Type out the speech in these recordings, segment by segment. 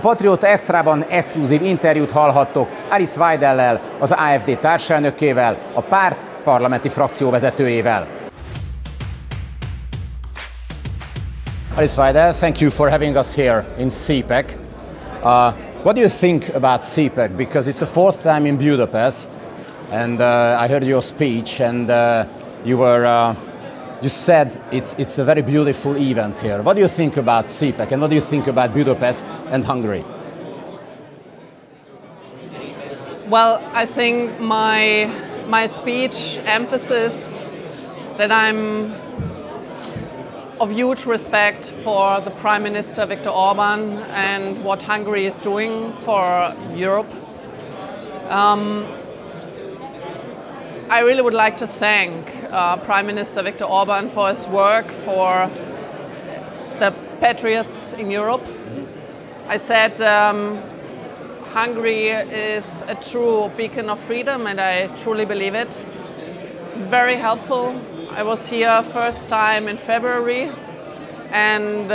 Patrióta Extrában exkluzív interjút hallhattok Alice Weidellel, az AFD társelnökével, a párt parlamenti frakcióvezetőjével. Alice Weidel, thank you for having us here in CPEC. What do you think about CPEC? Because it's the fourth time in Budapest, and I heard your speech, and you said it's a very beautiful event here. What do you think about CPEC, and what do you think about Budapest and Hungary? Well, I think my speech emphasized that I'm of huge respect for the Prime Minister Viktor Orban and what Hungary is doing for Europe. I really would like to thank Prime Minister Viktor Orban for his work for the patriots in Europe. I said Hungary is a true beacon of freedom, and I truly believe it. It's very helpful. I was here first time in February, and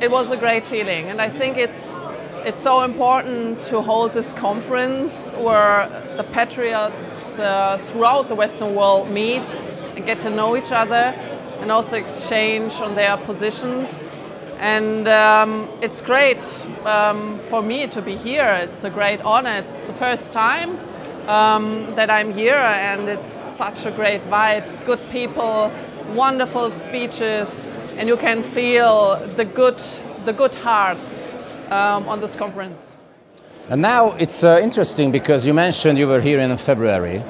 it was a great feeling. And I think it's so important to hold this conference where the patriots throughout the Western world meet and get to know each other and also exchange on their positions. And it's great for me to be here. It's a great honor. It's the first time that I'm here, and it's such a great vibe. It's good people, wonderful speeches, and you can feel the good hearts on this conference. And now it's interesting because you mentioned you were here in February,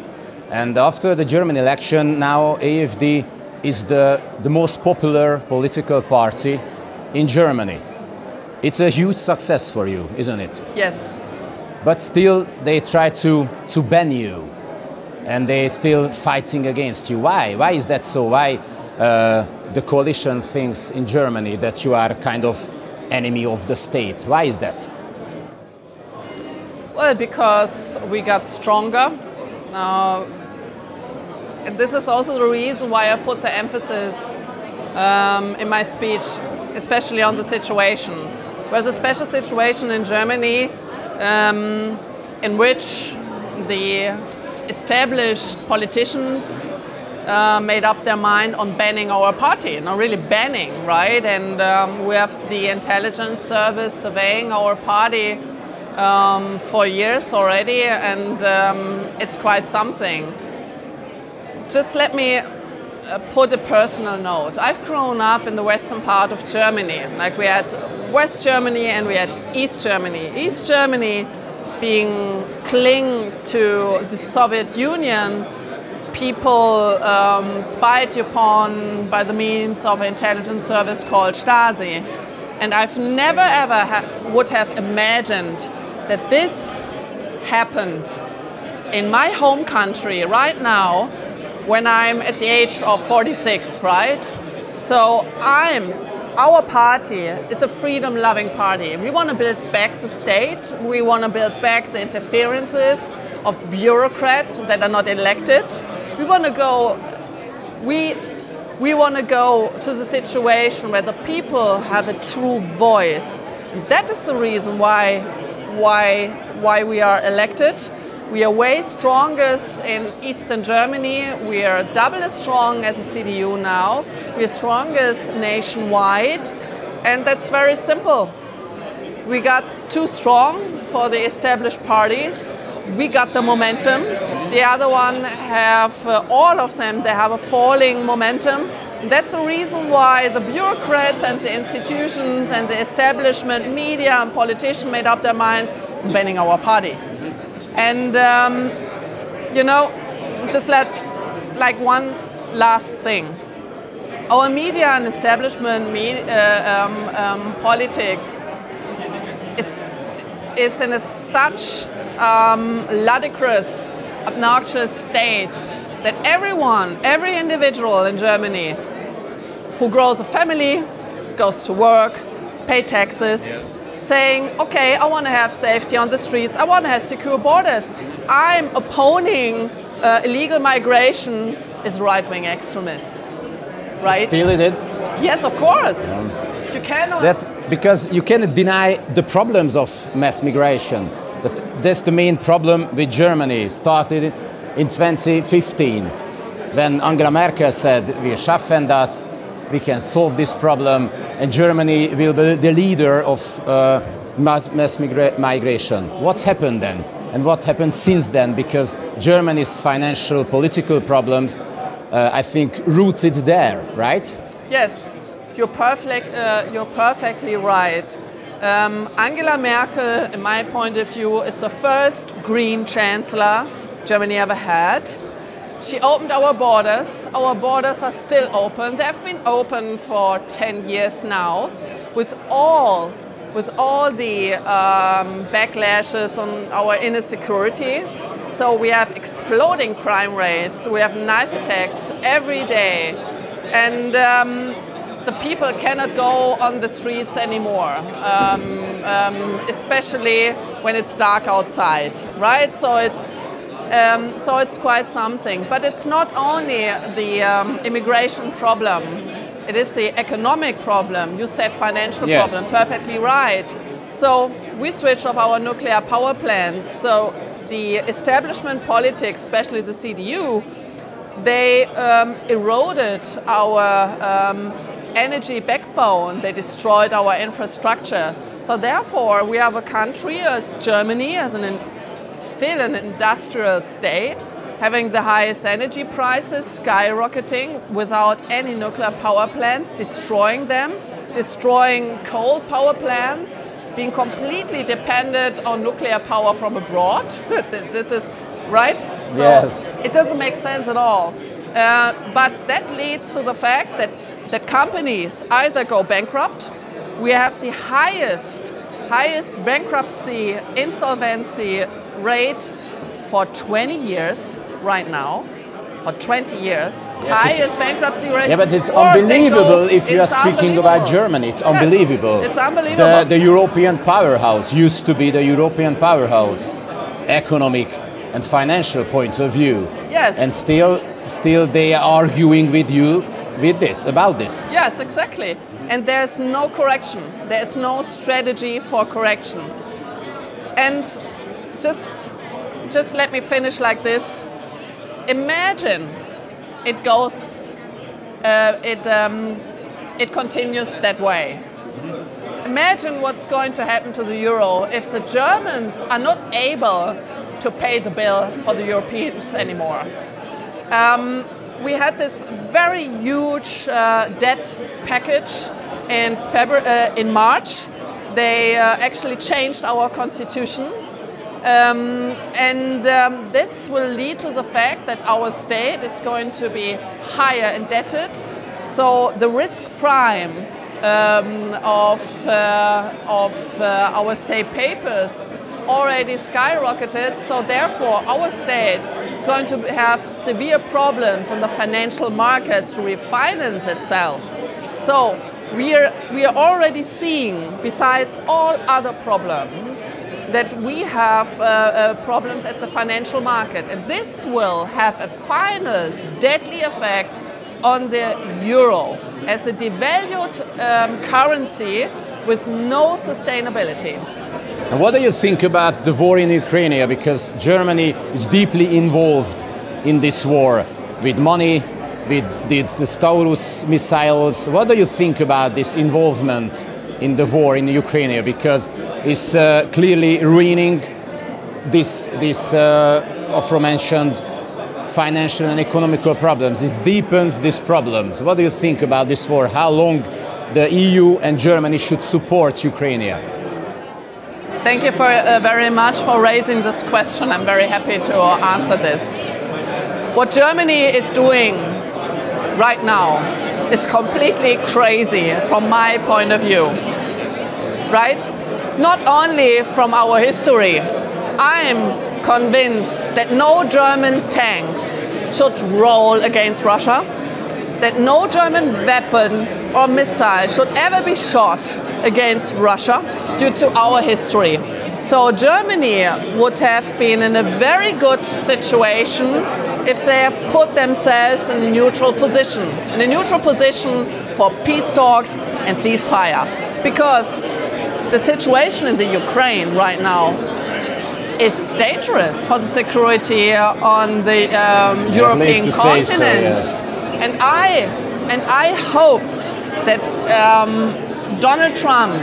and after the German election, now AFD is the most popular political party in Germany. It's a huge success for you, isn't it? Yes. But still they try to ban you, and they're still fighting against you. Why? Why is that so? Why the coalition thinks in Germany that you are kind of enemy of the state? Why is that? Well, because we got stronger. And this is also the reason why I put the emphasis in my speech, especially on the situation. There's a special situation in Germany in which the established politicians made up their mind on banning our party, not really banning, right? And we have the intelligence service surveying our party for years already, and it's quite something. Just let me put a personal note. I've grown up in the western part of Germany. Like, we had West Germany and we had East Germany. East Germany being cling to the Soviet Union, people spied upon by the means of an intelligence service called Stasi. And I've never ever would have imagined that this happened in my home country right now, when I'm at the age of 46, right? So our party is a freedom-loving party. We want to build back the state. We want to build back the interferences of bureaucrats that are not elected. We want to go to the situation where the people have a true voice. And that is the reason why we are elected. We are way strongest in Eastern Germany. We are double as strong as the CDU now. We are strongest nationwide, and that's very simple. We got too strong for the established parties. We got the momentum. The other one have, all of them, they have a falling momentum. That's the reason why the bureaucrats and the institutions and the establishment, media and politicians made up their minds on banning our party. And, you know, just like one last thing. Our media and establishment politics is in such ludicrous, obnoxious state that every individual in Germany who grows a family, goes to work, pay taxes, saying, okay, I want to have safety on the streets, I want to have secure borders. I'm opposing illegal migration is right-wing extremists, right? Still it did? Yes, of course. You cannot. because you cannot deny the problems of mass migration. That's the main problem with Germany. Started in 2015, when Angela Merkel said, "Wir schaffen das, we can solve this problem, and Germany will be the leader of mass migration." What happened then? And what happened since then? Because Germany's financial, political problems, I think, rooted there, right? Yes, you're perfectly right. Angela Merkel, in my point of view, is the first green chancellor Germany ever had. She opened our borders. Our borders are still open. They've been open for 10 years now, with all the backlashes on our inner security. So we have exploding crime rates. We have knife attacks every day, and the people cannot go on the streets anymore, especially when it's dark outside, right? So it's quite something. But it's not only the immigration problem, it is the economic problem. You said financial problem, perfectly right. So we switched off our nuclear power plants. So the establishment politics, especially the CDU, they eroded our energy backbone. They destroyed our infrastructure. So therefore, we have a country as Germany, as still an industrial state, having the highest energy prices, skyrocketing without any nuclear power plants, destroying them, destroying coal power plants, being completely dependent on nuclear power from abroad. This is right. So it doesn't make sense at all. But that leads to the fact that the companies either go bankrupt. We have the highest bankruptcy, insolvency rate for 20 years right now. For 20 years, highest bankruptcy rate. Yeah, but it's unbelievable if you are speaking about Germany. It's unbelievable. It's unbelievable. The European powerhouse used to be the European powerhouse, economic and financial point of view. Yes. And still they are arguing with you about this. Yes, exactly. And there's no correction. There's no strategy for correction. And just let me finish like this. Imagine it goes, it continues that way. Imagine what's going to happen to the euro if the Germans are not able to pay the bill for the Europeans anymore. We had this very huge debt package in March. They actually changed our constitution. This will lead to the fact that our state is going to be higher indebted. So the risk prime of our state papers already skyrocketed. So therefore our state is going to have severe problems in the financial markets to refinance itself. So we are already seeing, besides all other problems, that we have problems at the financial market. And this will have a final deadly effect on the euro as a devalued currency with no sustainability. And what do you think about the war in Ukraine? Because Germany is deeply involved in this war with money, with the Taurus missiles. What do you think about this involvement in the war in Ukraine? Because it's clearly ruining this aforementioned financial and economical problems. It deepens these problems. What do you think about this war? How long the EU and Germany should support Ukraine? Thank you very much for raising this question. I'm very happy to answer this. What Germany is doing right now is completely crazy from my point of view, right? Not only from our history. I'm convinced that no German tanks should roll against Russia, that no German weapon or missile should ever be shot against Russia due to our history. So Germany would have been in a very good situation if they have put themselves in a neutral position for peace talks and ceasefire. Because the situation in the Ukraine right now is dangerous for the security on the European continent. So, yes. And I hoped that Donald Trump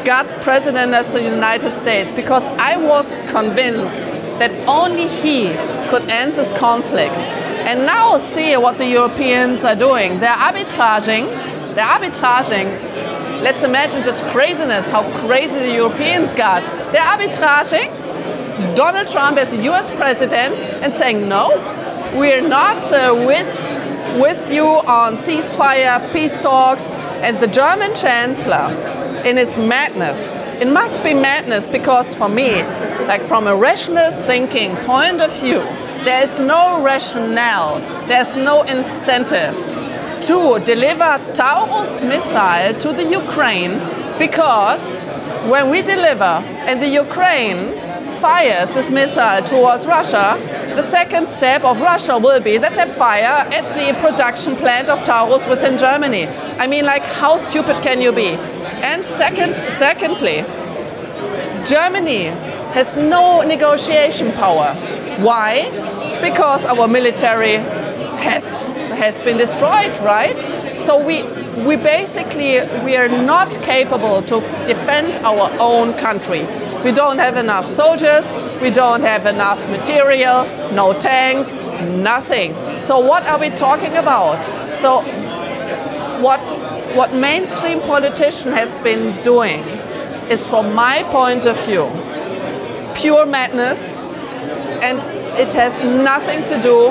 got president of the United States because I was convinced that only he could end this conflict. And now see what the Europeans are doing. They're arbitraging. Let's imagine this craziness, how crazy the Europeans got. They're arbitraging Donald Trump as the US president and saying, no, we're not with you on ceasefire, peace talks. And the German chancellor, in its madness, it must be madness because for me, like from a rational thinking point of view, there is no rationale, there's no incentive to deliver Taurus missile to the Ukraine, because when we deliver and the Ukraine fires this missile towards Russia, the second step of Russia will be that they fire at the production plant of Taurus within Germany. I mean, like, how stupid can you be? And secondly, Germany has no negotiation power. Why? Because our military has been destroyed, right? So we are not capable to defend our own country. We don't have enough soldiers, we don't have enough material, no tanks, nothing. So what are we talking about? So what mainstream politician has been doing is, from my point of view, pure madness, and it has nothing to do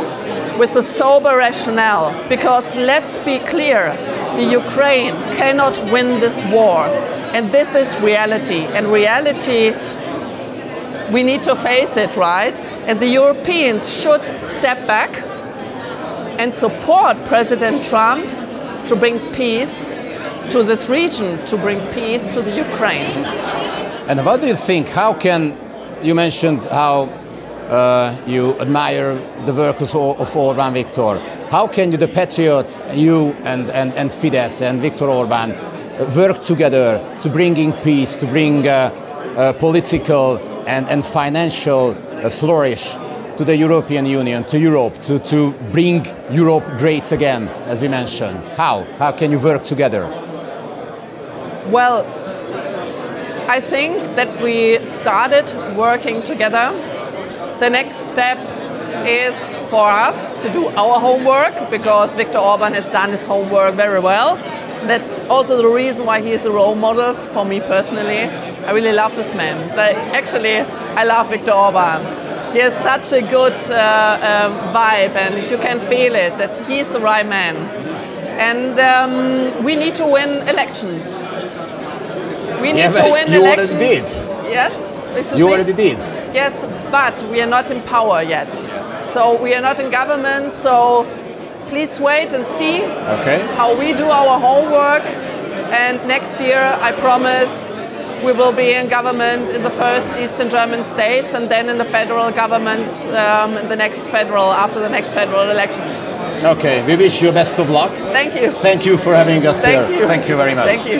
with a sober rationale, because let's be clear, the Ukraine cannot win this war, and this is reality, and reality, we need to face it, right? And the Europeans should step back and support President Trump to bring peace to this region, to bring peace to the Ukraine. And what do you think, how can, you mentioned how you admire the work of Orbán Viktor. How can you, the Patriots, you and Fidesz and Viktor Orbán, work together to bring peace, to bring political and financial flourish to the European Union, to Europe, to bring Europe great again, as we mentioned? How? How can you work together? Well, I think that we started working together. The next step is for us to do our homework, because Viktor Orbán has done his homework very well. That's also the reason why he is a role model for me personally. I really love this man. Actually, I love Viktor Orbán. He has such a good vibe, and you can feel it, that he's the right man. And we need to win elections. We need to win elections. You already did. Yes? Excuse you me? already did. Yes, but we are not in power yet. Yes. So we are not in government, so please wait and see how we do our homework. And next year, I promise, we will be in government in the first Eastern German states, and then in the federal government in the next after the next federal elections. Okay, we wish you best of luck. Thank you. Thank you for having us here. Thank you. Thank you very much. Thank you.